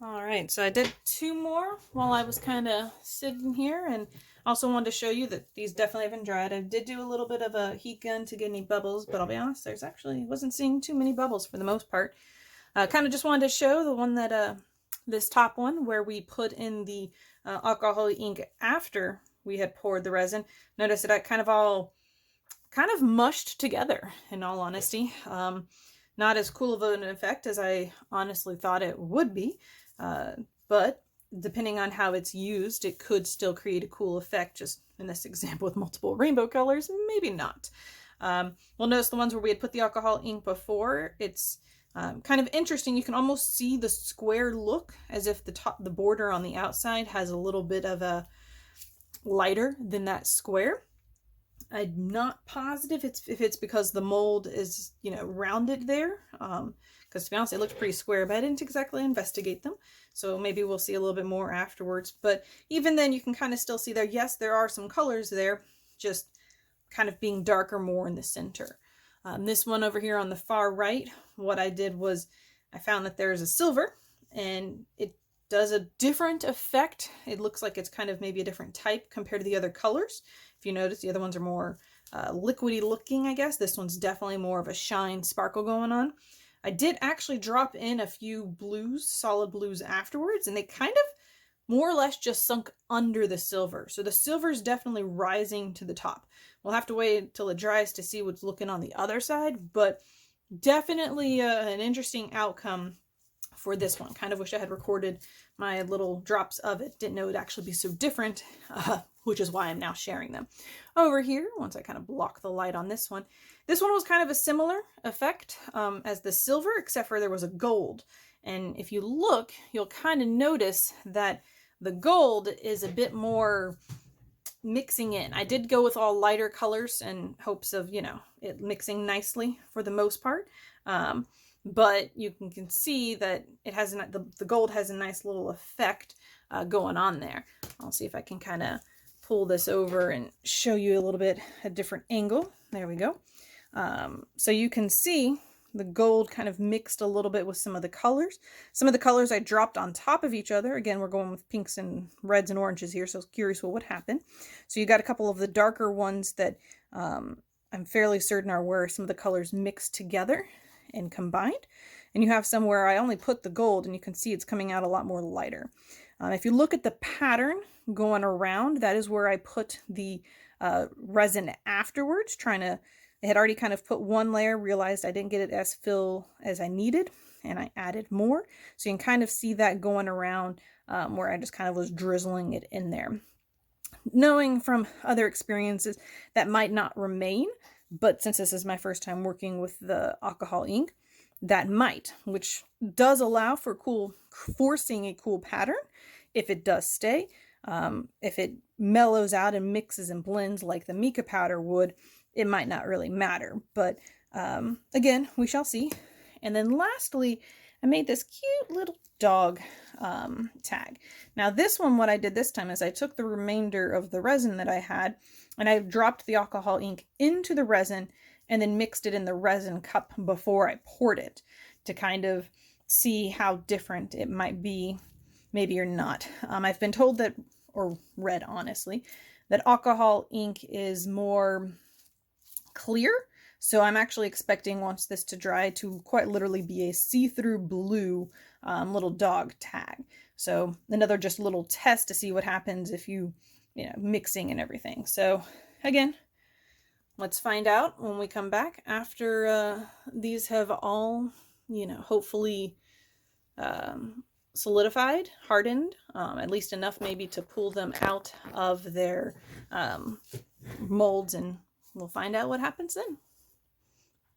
All right, so I did 2 more while I was kind of sitting here, and also wanted to show you that these definitely haven't dried. I did do a little bit of a heat gun to get any bubbles, but I'll be honest, there's actually wasn't seeing too many bubbles for the most part. Kind of just wanted to show the one that this top one where we put in the alcohol ink after we had poured the resin. Notice that I kind of all mushed together, in all honesty. Not as cool of an effect as I honestly thought it would be, but depending on how it's used, it could still create a cool effect. Just in this example with multiple rainbow colors, maybe not. We'll notice the ones where we had put the alcohol ink before, it's kind of interesting. You can almost see the square look as if the border on the outside has a little bit of a lighter than that square. I'm not positive if it's because the mold is, rounded there. Because to be honest, it looked pretty square, but I didn't exactly investigate them. So maybe we'll see a little bit more afterwards. But even then, you can kind of still see there, yes, there are some colors there, just kind of being darker more in the center. This one over here on the far right, what I did was I found that there's a silver, and it does a different effect. It looks like it's kind of maybe a different type compared to the other colors. If you notice, the other ones are more liquidy looking, I guess. This one's definitely more of a shine sparkle going on. I did actually drop in a few blues, solid blues afterwards, and they kind of more or less just sunk under the silver. So the silver is definitely rising to the top. We'll have to wait till it dries to see what's looking on the other side, but definitely an interesting outcome for this one. Kind of wish I had recorded my little drops of it. Didn't know it'd actually be so different, which is why I'm now sharing them. Over here, once I kind of block the light on this one was kind of a similar effect as the silver, except for there was a gold. And if you look, you'll kind of notice that the gold is a bit more mixing in. I did go with all lighter colors in hopes of, it mixing nicely for the most part. But you can see that it has the gold has a nice little effect going on there. I'll see if I can kind of pull this over and show you a little bit a different angle. There we go. So you can see the gold kind of mixed a little bit with some of the colors. Some of the colors I dropped on top of each other. Again, we're going with pinks and reds and oranges here, so I was curious what would happen. So you got a couple of the darker ones that I'm fairly certain are where some of the colors mixed together and combined. And you have some where I only put the gold, and you can see it's coming out a lot more lighter. If you look at the pattern going around, that is where I put the resin afterwards, I had already kind of put one layer, realized I didn't get it as full as I needed, and I added more. So you can kind of see that going around where I just kind of was drizzling it in there. Knowing from other experiences that might not remain, but since this is my first time working with the alcohol ink, that might, which does allow for forcing a cool pattern if it does stay. If it mellows out and mixes and blends like the mica powder would, it might not really matter. But again, we shall see. And then lastly, I made this cute little dog tag. Now this one, what I did this time is I took the remainder of the resin that I had, and I dropped the alcohol ink into the resin and then mixed it in the resin cup before I poured it to kind of see how different it might be, maybe or not. I've been told that, or read honestly, that alcohol ink is more clear. So I'm actually expecting once this to dry to quite literally be a see-through blue little dog tag. So another just little test to see what happens if you mixing and everything. So again, let's find out when we come back after these have all, hopefully solidified, hardened, at least enough maybe to pull them out of their molds, and we'll find out what happens then.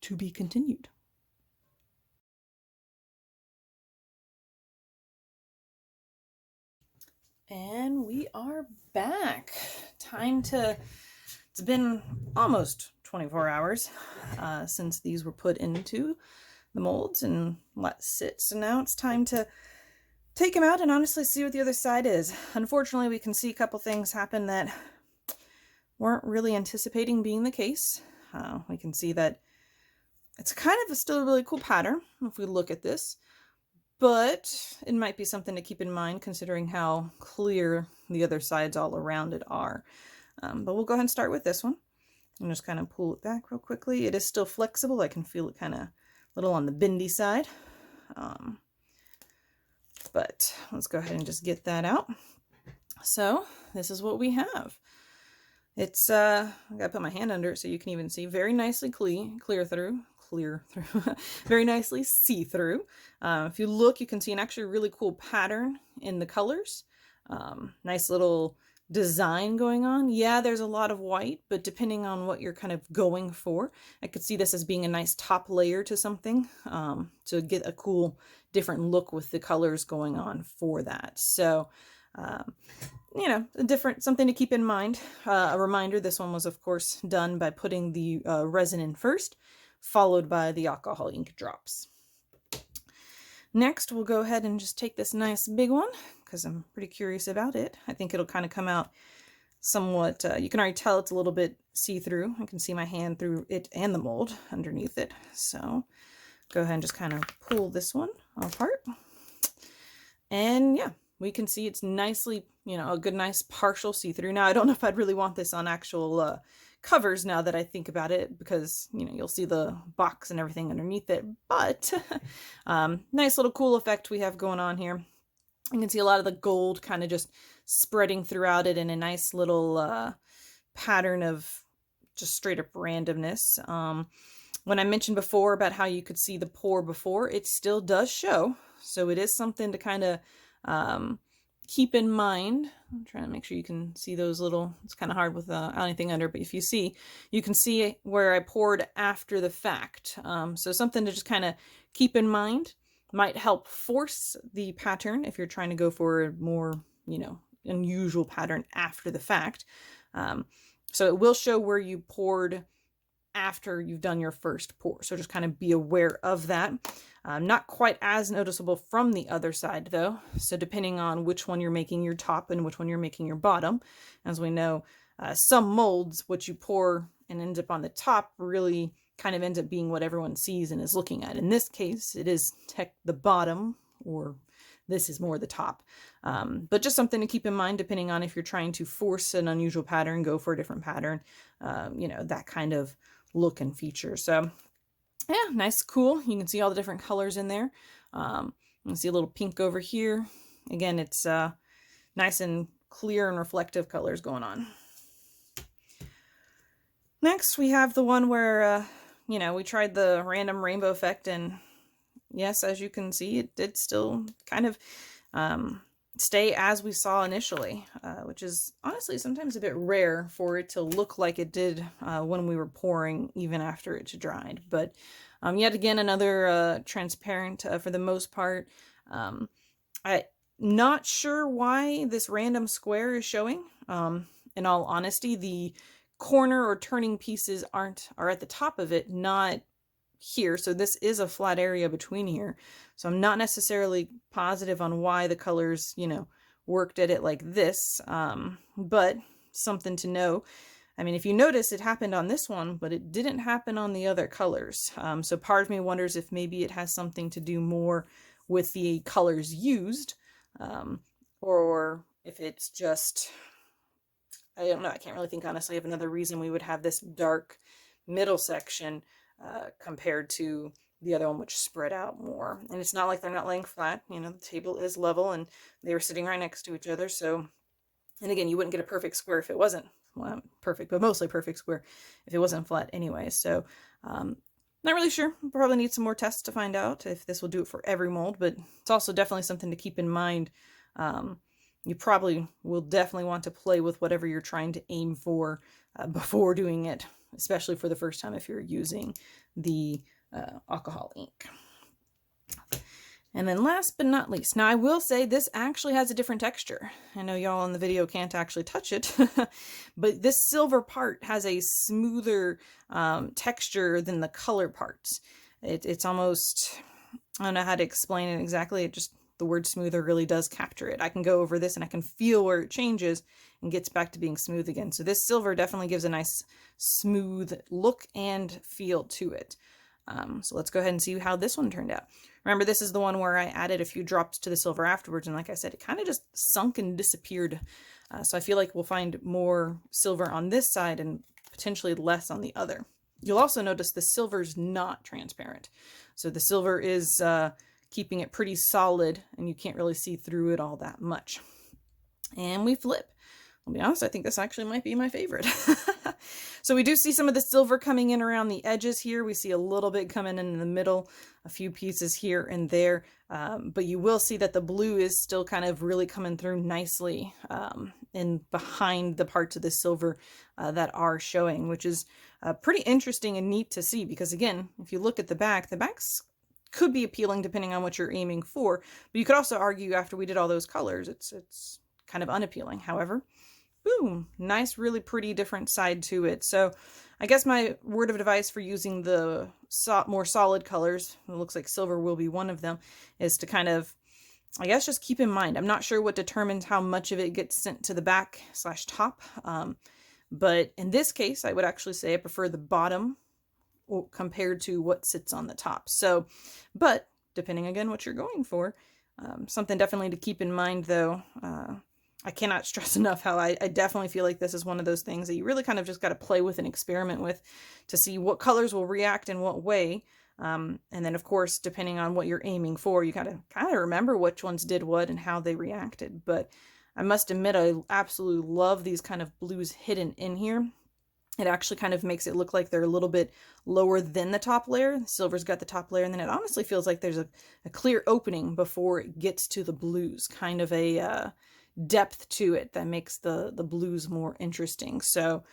To be continued. And we are back. It's been almost 24 hours since these were put into the molds and let sit. So now it's time to take them out and honestly see what the other side is. Unfortunately, we can see a couple things happen that weren't really anticipating being the case. We can see that it's kind of still a really cool pattern if we look at this, but it might be something to keep in mind considering how clear the other sides all around it are. But we'll go ahead and start with this one and just kind of pull it back real quickly. It is still flexible. I can feel it kind of a little on the bendy side. But let's go ahead and just get that out. So this is what we have. It's, I gotta put my hand under it so you can even see, very nicely clear through, very nicely see-through. If you look, you can see an actually really cool pattern in the colors. Nice little design going on. Yeah, there's a lot of white, but depending on what you're kind of going for, I could see this as being a nice top layer to something, to get a cool different look with the colors going on for that. So, you know, something to keep in mind. A reminder, this one was of course done by putting the resin in first, followed by the alcohol ink drops. Next, we'll go ahead and just take this nice big one because I'm pretty curious about it. I think it'll kind of come out somewhat, you can already tell it's a little bit see-through. I can see my hand through it and the mold underneath it. So go ahead and just kind of pull this one apart. And yeah, we can see it's nicely, you know, a good nice partial see-through. Now, I don't know if I'd really want this on actual covers now that I think about it, because, you know, you'll see the box and everything underneath it, but nice little cool effect we have going on here. You can see a lot of the gold kind of just spreading throughout it in a nice little pattern of just straight up randomness. When I mentioned before about how you could see the pour before, it still does show. So it is something to kind of keep in mind. I'm trying to make sure you can see those little, it's kind of hard with anything under, but if you see, you can see where I poured after the fact. So something to just kind of keep in mind. Might help force the pattern if you're trying to go for a more, you know, unusual pattern after the fact. So it will show where you poured after you've done your first pour. So just kind of be aware of that. Not quite as noticeable from the other side though. So depending on which one you're making your top and which one you're making your bottom, as we know, some molds, what you pour and ends up on the top really kind of ends up being what everyone sees and is looking at. In this case, it is the bottom, or this is more the top. But just something to keep in mind, depending on if you're trying to force an unusual pattern, go for a different pattern, you know, that kind of look and feature. So yeah, nice, cool. You can see all the different colors in there. You can see a little pink over here. Again, it's nice and clear and reflective colors going on. Next, we have the one where, you know, we tried the random rainbow effect, and yes, as you can see, it did still kind of stay as we saw initially, which is honestly sometimes a bit rare for it to look like it did when we were pouring, even after it dried. But yet again, another transparent for the most part. I'm not sure why this random square is showing. In all honesty, the corner or turning pieces are at the top of it, not here. So this is a flat area between here. So I'm not necessarily positive on why the colors, you know, worked at it like this, but something to know. I mean, if you notice, it happened on this one, but it didn't happen on the other colors. So part of me wonders if maybe it has something to do more with the colors used, or if it's just, I don't know, I can't really think honestly of another reason we would have this dark middle section compared to the other one, which spread out more. And it's not like they're not laying flat, you know, the table is level and they were sitting right next to each other. So, and again, you wouldn't get a perfect square if it wasn't, well, perfect, but mostly perfect square if it wasn't flat anyway. So, not really sure. We'll probably need some more tests to find out if this will do it for every mold, but it's also definitely something to keep in mind. You probably will definitely want to play with whatever you're trying to aim for before doing it, especially for the first time if you're using the alcohol ink. And then last but not least, now I will say this actually has a different texture. I know y'all in the video can't actually touch it, but this silver part has a smoother texture than the color parts. It's almost, I don't know how to explain it exactly. It just, the word smoother really does capture it. I can go over this and I can feel where it changes and gets back to being smooth again. So this silver definitely gives a nice smooth look and feel to it. So let's go ahead and see how this one turned out. Remember, this is the one where I added a few drops to the silver afterwards, and like I said, it kind of just sunk and disappeared. So I feel like we'll find more silver on this side and potentially less on the other. You'll also notice the silver's not transparent. So the silver is keeping it pretty solid, and you can't really see through it all that much. And we flip. I'll be honest, I think this actually might be my favorite. So we do see some of the silver coming in around the edges here. We see a little bit coming in the middle, a few pieces here and there. But you will see that the blue is still kind of really coming through nicely in behind the parts of the silver that are showing, which is pretty interesting and neat to see, because again, if you look at the backs could be appealing depending on what you're aiming for. But you could also argue after we did all those colors, it's kind of unappealing. However, boom, nice, really pretty different side to it. So I guess my word of advice for using the more solid colors, it looks like silver will be one of them, is to kind of, I guess, just keep in mind. I'm not sure what determines how much of it gets sent to the back / top. But in this case, I would actually say I prefer the bottom compared to what sits on the top. So, but depending again what you're going for, something definitely to keep in mind though, I cannot stress enough how I definitely feel like this is one of those things that you really kind of just got to play with and experiment with to see what colors will react in what way. And then of course, depending on what you're aiming for, you gotta kind of remember which ones did what and how they reacted. But I must admit, I absolutely love these kind of blues hidden in here. It actually kind of makes it look like they're a little bit lower than the top layer. The silver's got the top layer, and then it honestly feels like there's a clear opening before it gets to the blues, kind of a depth to it that makes the blues more interesting. So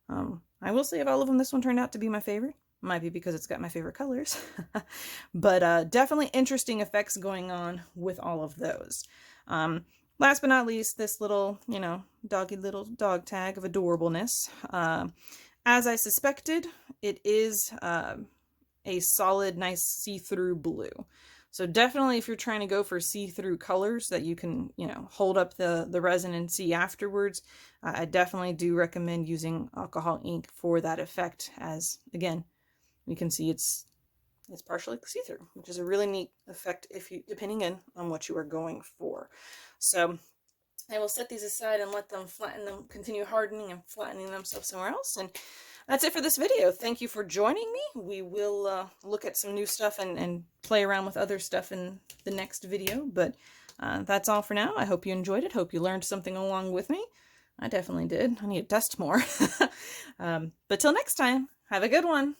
I will say of all of them, this one turned out to be my favorite. Might be because it's got my favorite colors. But definitely interesting effects going on with all of those. Last but not least, this little, doggy little dog tag of adorableness. As I suspected, it is a solid, nice see-through blue. So definitely if you're trying to go for see-through colors that you can, hold up the resin and see afterwards, I definitely do recommend using alcohol ink for that effect, as, again, you can see it's partially see-through, which is a really neat effect depending on what you are going for. So I will set these aside and let them flatten them, continue hardening and flattening themselves somewhere else. And that's it for this video. Thank you for joining me. We will look at some new stuff and play around with other stuff in the next video. But that's all for now. I hope you enjoyed it. Hope you learned something along with me. I definitely did. I need to test more. But till next time, have a good one.